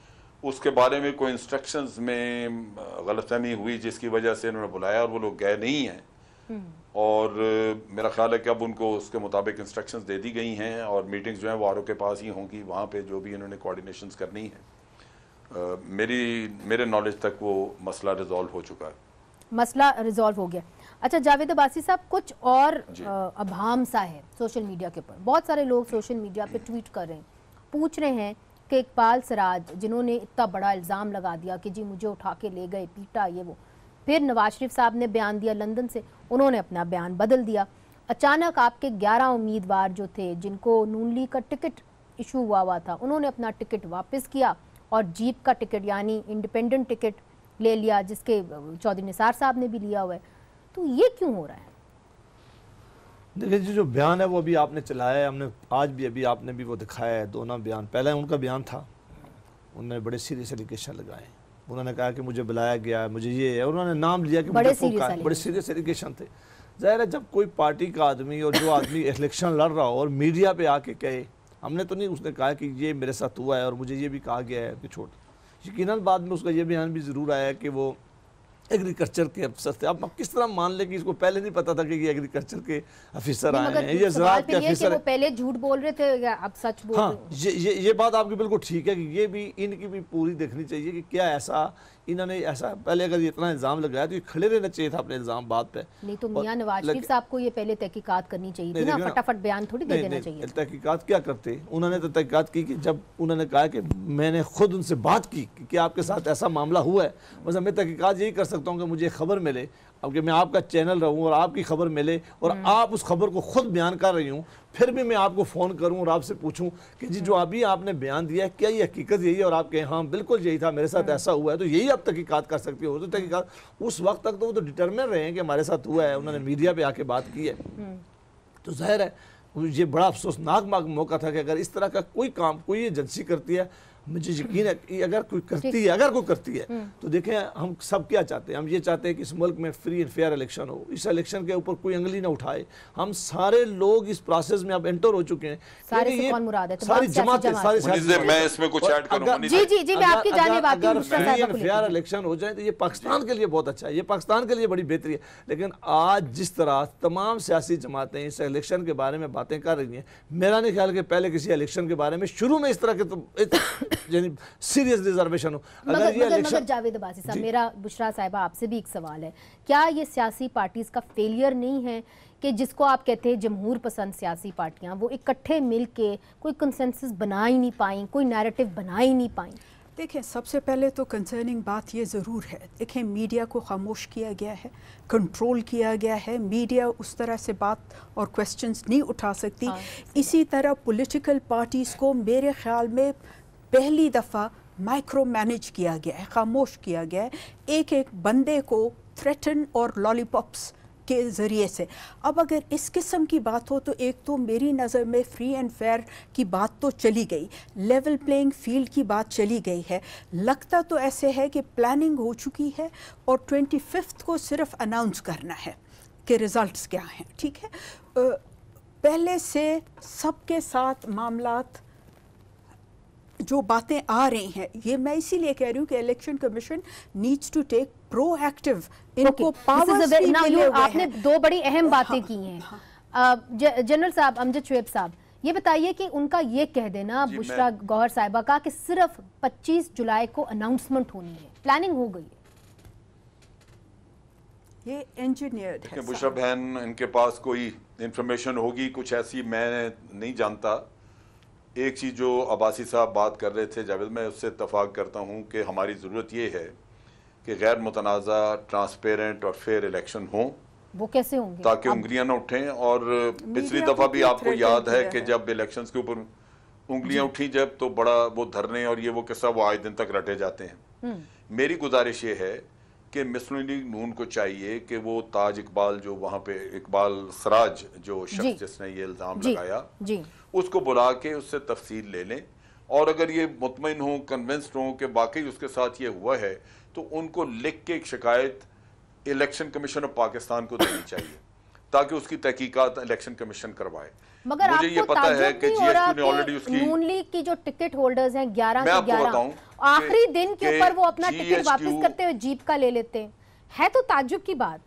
उसके बारे में कोई इंस्ट्रक्शंस में गलतफहमी हुई जिसकी वजह से उन्होंने बुलाया और वो लोग गए नहीं हैं। और मेरा ख्याल है कि अब उनको उसके मुताबिक इंस्ट्रक्शंस दे दी गई हैं और मीटिंग्स जो हैं वो RO के पास ही होंगी, वहाँ पे जो भी इन्होंने कोऑर्डिनेशंस करनी है। मेरे नॉलेज तक वो मसला रिजॉल्व हो चुका है। मसला रिजॉल्व हो गया। अच्छा जावेद अब्बासी साहब, कुछ और अभाम सा है सोशल मीडिया के ऊपर, बहुत सारे लोग सोशल मीडिया पे ट्वीट कर रहे हैं, पूछ रहे हैं कि इकबाल सराज जिन्होंने इतना बड़ा इल्ज़ाम लगा दिया कि जी मुझे उठा के ले गए, पीटा, ये वो, फिर नवाज शरीफ साहब ने बयान दिया लंदन से, उन्होंने अपना बयान बदल दिया। अचानक आपके 11 उम्मीदवार जो थे जिनको नून लीग का टिकट इशू हुआ था, उन्होंने अपना टिकट वापस किया और जीप का टिकट यानी इंडिपेंडेंट टिकट ले लिया, जिसके चौधरी निसार साहब ने भी लिया हुआ है। तो ये क्यों हो रहा है? देखिए जी, जो बयान है वो अभी आपने चलाया है, हमने आज भी अभी आपने भी वो दिखाया है, दोनों बयान। पहले उनका बयान था, उन्होंने बड़े सीरियस एलिगेशन लगाए, उन्होंने कहा कि मुझे बुलाया गया, मुझे ये है, उन्होंने नाम लिया कि बड़े सीरियस एलिगेशन थे। ज़ाहिर है जब कोई पार्टी का आदमी और जो आदमी इलेक्शन लड़ रहा हो और मीडिया पे आके कहे, हमने तो नहीं उसने कहा कि ये मेरे साथ हुआ है और मुझे ये भी कहा गया है कि छोड़, यकीनन बाद में उसका ये बयान भी ज़रूर आया कि वो एग्रीकल्चर के अफसर थे। अब किस तरह मान ले कि इसको पहले नहीं पता था कि ये एग्रीकल्चर के अफसर आए हैं, ये ज़राअत के अफसर हैं। पहले झूठ बोल रहे थे, अब सच बोल रहे हैं। ये बात आपकी बिल्कुल ठीक है कि ये भी इनकी भी पूरी देखनी चाहिए कि क्या ऐसा इन्होंने ऐसा पहले अगर इतना इल्ज़ाम लगाया तो ये खड़े रहना चाहिए था अपने इल्ज़ाम बात पे। नहीं तो मियां नवाज शरीफ साहब को ये पहले तहकीकात करनी चाहिए थी ना, फटाफट बयान थोड़ी दे देना चाहिए। तहकीकात क्या करते, उन्होंने तो तहकीकात की कि जब उन्होंने कहा कि मैंने खुद उनसे बात की कि आपके साथ ऐसा मामला हुआ है, बस मैं तहकीकात यही कर सकता हूँ कि मुझे खबर मिले, अब कि मैं आपका चैनल रहूँ और आपकी खबर मिले और आप उस खबर को खुद बयान कर रही हूँ, फिर भी मैं आपको फ़ोन करूं और आपसे पूछूं कि जी जो अभी आपने बयान दिया है क्या ये हकीकत यही है, और आप कहें हाँ बिल्कुल यही था, मेरे साथ ऐसा हुआ है, तो यही आप तहकीकात कर सकती हो। तो तहकीकात उस वक्त तक तो वो तो डिटरमिन रहे हैं कि हमारे साथ हुआ है, उन्होंने मीडिया पे आके बात की है। तो जाहिर है ये बड़ा अफसोसनाक मौका था कि अगर इस तरह का कोई काम कोई एजेंसी करती है, मुझे यकीन है कि अगर कोई करती है तो देखें हम सब क्या चाहते हैं, हम ये चाहते हैं कि इस मुल्क में फ्री एंड फेयर इलेक्शन हो, इस इलेक्शन के ऊपर कोई अंगली ना उठाए। हम सारे लोग इस प्रोसेस में अब एंटर हो चुके हैं, सारी जमातें, मैं इसमें कुछ ऐड करूंगा। अगर फ्री एंड फेयर इलेक्शन हो जाए तो ये पाकिस्तान के लिए बहुत अच्छा है, ये पाकिस्तान के लिए बड़ी बेहतरी है। लेकिन आज जिस तरह तमाम सियासी जमातें इस इलेक्शन के बारे में बातें कर रही हैं, मेरा नहीं ख्याल कि पहले किसी इलेक्शन के बारे में शुरू में इस तरह के यानी सीरियस रिजर्वेशन हो। मगर जावेद अब्बासी साहब, मेरा बुशरा साहिबा आपसे भी एक सवाल है, क्या ये सियासी पार्टीज का फेलियर नहीं है कि जिसको आप कहते हैं जमहूर पसंद सियासी पार्टियां, वो इकट्ठे मिल के कोई कंसेंसस बना ही नहीं पाई, कोई नैरेटिव बना ही नहीं पाई? देखें, सबसे पहले तो कंसर्निंग बात ये ज़रूर है, देखें मीडिया को खामोश किया गया है, कंट्रोल किया गया है, मीडिया उस तरह से बात और क्वेश्चंस नहीं उठा सकती। इसी तरह पॉलिटिकल पार्टीज़ को मेरे ख्याल में पहली दफ़ा माइक्रो मैनेज किया गया है, खामोश किया गया है, एक एक बंदे को थ्रेटन और लॉलीपॉप्स के ज़रिए से। अब अगर इस किस्म की बात हो तो एक तो मेरी नज़र में फ्री एंड फेयर की बात तो चली गई, लेवल प्लेइंग फील्ड की बात चली गई है। लगता तो ऐसे है कि प्लानिंग हो चुकी है और 25 को सिर्फ अनाउंस करना है कि रिज़ल्ट्स क्या हैं। ठीक है, पहले से सबके साथ मामलात जो बातें आ रही हैं, ये मैं इसीलिए कह रही हूँ कि Election Commission needs to take proactive, इनको पावर्स भी मिले हुए हैं। आपने दो बड़ी अहम बातें की हैं। जनरल साहब, अमजद शुएब साहब, ये बताइए कि उनका ये कह देना बुशरा गौहर साहिबा का कि सिर्फ 25 जुलाई को अनाउंसमेंट होनी है, प्लानिंग हो गई है, ये इंजीनियर्ड है। बुशरा बहन, इनके पास कोई इंफॉर्मेशन होगी कुछ ऐसी, मैं नहीं जानता। एक चीज़ जो अब्बासी साहब बात कर रहे थे जावेद, मैं उससे इत्तफाक करता हूँ कि हमारी ज़रूरत ये है कि गैर मुतनाज़ा, ट्रांसपेरेंट और फेयर इलेक्शन हों। वो कैसे होंगे? ताकि उंगलियां न उठें। और पिछली दफ़ा भी आपको याद है कि जब इलेक्शंस के ऊपर उंगलियां उठी जब, तो बड़ा वो धरने और ये वो किस्सा वो आज दिन तक रटे जाते हैं। मेरी गुजारिश ये है कि मुस्लिम लीग नून को चाहिए कि वो ताज इकबाल, जो वहाँ पे इकबाल सराज जो शख्स जिसने ये इल्ज़ाम लगाया, उसको बुला के उससे तफसील ले लें, और अगर ये मुतमईन हों, कन्विंस्ड हों कि वाकई उसके साथ ये हुआ है, तो उनको लिख के एक शिकायत इलेक्शन कमीशन ऑफ पाकिस्तान को देनी चाहिए ताकि उसकी तहकीकात इलेक्शन कमीशन करवाए। मगर मुझे ये पता है कि जीएसटी ने ऑलरेडी उसकी, नून लीग की जो टिकट होल्डर्स हैं 11 के 11 आखिरी दिन के ऊपर वो अपना टिकट वापस करते हुए जीप का ले लेते हैं, तो ताज्जुब की बात।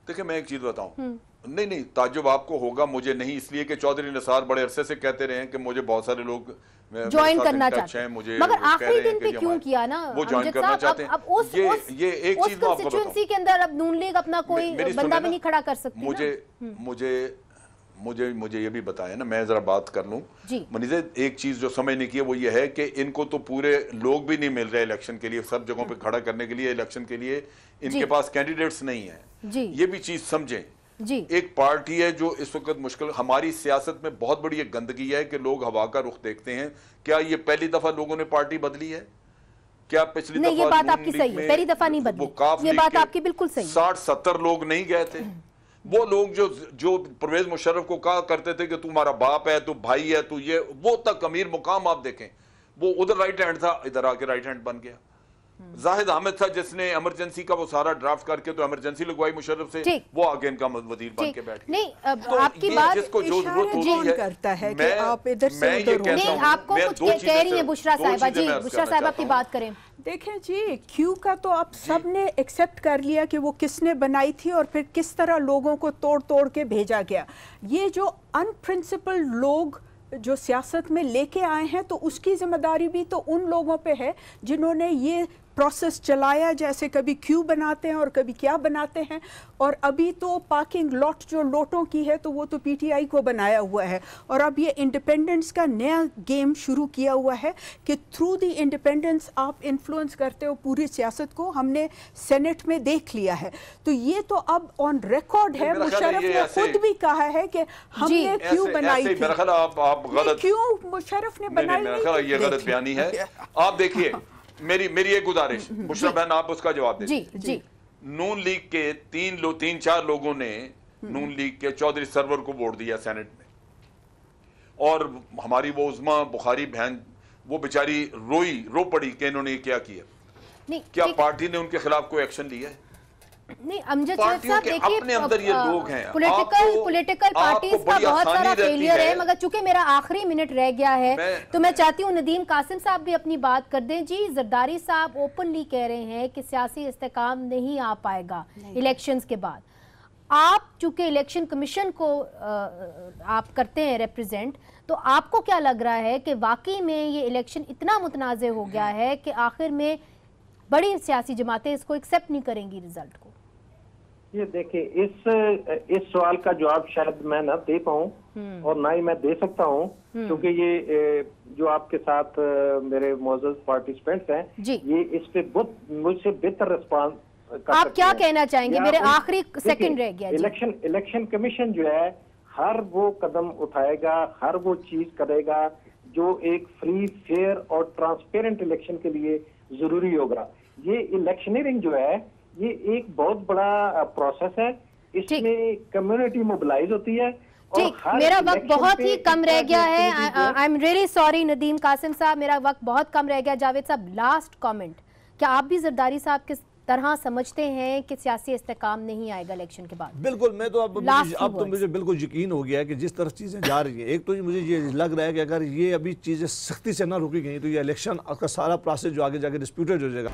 देखिए, मैं एक चीज बताऊं, नहीं ताज्जुब आपको होगा, मुझे नहीं, इसलिए कि चौधरी निसार बड़े अरसे से कहते रहे हैं कि मुझे बहुत सारे लोग ज्वाइन करना चाहते हैं, मुझे मगर आखिरी दिन पे क्यों किया ना? वो ज्वाइन करना चाहते हैं। अब उस एक चीज कंस्टिट्यूएंसी के अंदर अब नून लीग अपना कोई बंदा भी नहीं खड़ा कर सकती। मुझे ये भी बताएं ना, मैं जरा बात कर लूं मनीज़ा। एक चीज जो समझने की है वो ये है कि इनको तो पूरे लोग भी नहीं मिल रहे इलेक्शन के लिए, सब जगहों पे खड़ा करने के लिए, इलेक्शन के लिए इनके पास कैंडिडेट्स नहीं है। ये भी चीज समझें। एक पार्टी है जो इस वक्त मुश्किल, हमारी सियासत में बहुत बड़ी एक गंदगी है कि लोग हवा का रुख देखते हैं। क्या ये पहली दफा लोगों ने पार्टी बदली है? क्या पिछली दफा? ये बात आपकी सही है, पहली दफा नहीं बदली, ये बात आपकी बिल्कुल सही। 60-70 लोग नहीं गए थे। वो लोग जो परवेज मुशर्रफ को कहा करते थे कि तू हमारा बाप है, तू भाई है, तू ये, वो तक अमीर मुकाम आप देखें, वो उधर राइट हैंड था, इधर आके राइट हैंड बन गया। जाहिद अहमद था जिसने इमरजेंसी का वो सारा ड्राफ्ट करके तो इमरजेंसी लगवाई मुशर्रफ से, वो आगे इनका वजीर बन के बैठ गया। नहीं, तो आपकी बात जिसको जो जरूरत होती है करता है कि आप इधर से उधर हो। नहीं, आपको कुछ कह रही है बुशरा साहिबा जी, बुशरा साहिबा की बात करें। देखें जी, क्यू का तो आप सब ने एक्सेप्ट कर लिया कि वो किसने बनाई थी और फिर किस तरह लोगों को तोड़ तोड़ के भेजा गया। ये जो अनप्रिंसिपल्ड लोग जो सियासत में लेके आए हैं, तो उसकी जिम्मेदारी भी तो उन लोगों पे है जिन्होंने ये प्रोसेस चलाया, जैसे कभी क्यू बनाते हैं और कभी क्या बनाते हैं। और अभी तो पार्किंग लॉट जो लोटों की है, तो वो तो पीटीआई को बनाया हुआ है। और अब ये इंडिपेंडेंस का नया गेम शुरू किया हुआ है कि थ्रू द इंडिपेंडेंस आप इन्फ्लुएंस करते हो पूरी सियासत को। हमने सेनेट में देख लिया है, तो ये तो अब ऑन रिकॉर्ड है। मुशर्रफ ने खुद भी कहा है कि हमने क्यू बनाई थी। क्यों मुशर्रफ ने बनाई? ये गलत बयानी है। आप देखिए, मेरी एक गुजारिश, बुशरा बहन आप उसका जवाब दें। जी। नून लीग के 3-4 लोगों ने नून लीग के चौधरी सरवर को वोट दिया सेनेट में, और हमारी वो उस्मा बुखारी बहन वो बेचारी रो पड़ी कि इन्होंने क्या किया। क्या पार्टी ने उनके खिलाफ कोई एक्शन लिया है? नहीं, अमजद साहब देखिए, अपने अंदर ये लोग हैं, पॉलिटिकल पार्टीज का बहुत सारा फेलियर है। मगर चूंकि मेरा आखिरी मिनट रह गया है, तो मैं चाहती हूँ नदीम कासिम साहब भी अपनी बात कर दें। जी, जरदारी साहब ओपनली कह रहे हैं कि सियासी इस्तेकाम नहीं आ पाएगा इलेक्शंस के बाद। आप चूंकि इलेक्शन कमीशन को आप करते हैं रिप्रेजेंट, तो आपको क्या लग रहा है कि वाकई में ये इलेक्शन इतना मुतनाज़ हो गया है कि आखिर में बड़ी सियासी जमातें इसको एक्सेप्ट नहीं करेंगी रिजल्ट को? ये देखिए, इस सवाल का जवाब शायद मैं ना दे पाऊं और ना ही मैं दे सकता हूं, क्योंकि ये जो आपके साथ मेरे मौजूद पार्टिसिपेंट्स हैं, ये इस पे बहुत मुझसे बेहतर रिस्पांस आप क्या कहना चाहेंगे? मेरे आखिरी सेकंड रह गया। इलेक्शन कमीशन जो है हर वो कदम उठाएगा, हर वो चीज करेगा जो एक फ्री, फेयर और ट्रांसपेरेंट इलेक्शन के लिए जरूरी होगा। ये इलेक्शनरिंग जो है ये एक बहुत बड़ा प्रोसेस है, इसमें कम्युनिटी मोबिलाइज होती है। ठीक, मेरा वक्त बहुत ही कम रह गया है। I am really sorry Nadeem Qasim साहब, मेरा वक्त बहुत कम रह गया। जावेद साहब, लास्ट कमेंट, क्या आप भी जरदारी साहब के तरह समझते हैं कि सियासी इस्तेकाम नहीं आएगा इलेक्शन के बाद? बिल्कुल, मैं तो अब तो मुझे बिल्कुल यकीन हो गया है कि जिस तरह चीज़ें जा रही है, एक तो मुझे ये लग रहा है कि अगर ये अभी चीज़ें सख्ती से ना रोकी गई तो ये इलेक्शन का सारा प्रोसेस जो आगे जाके डिस्प्यूटेड हो जाएगा।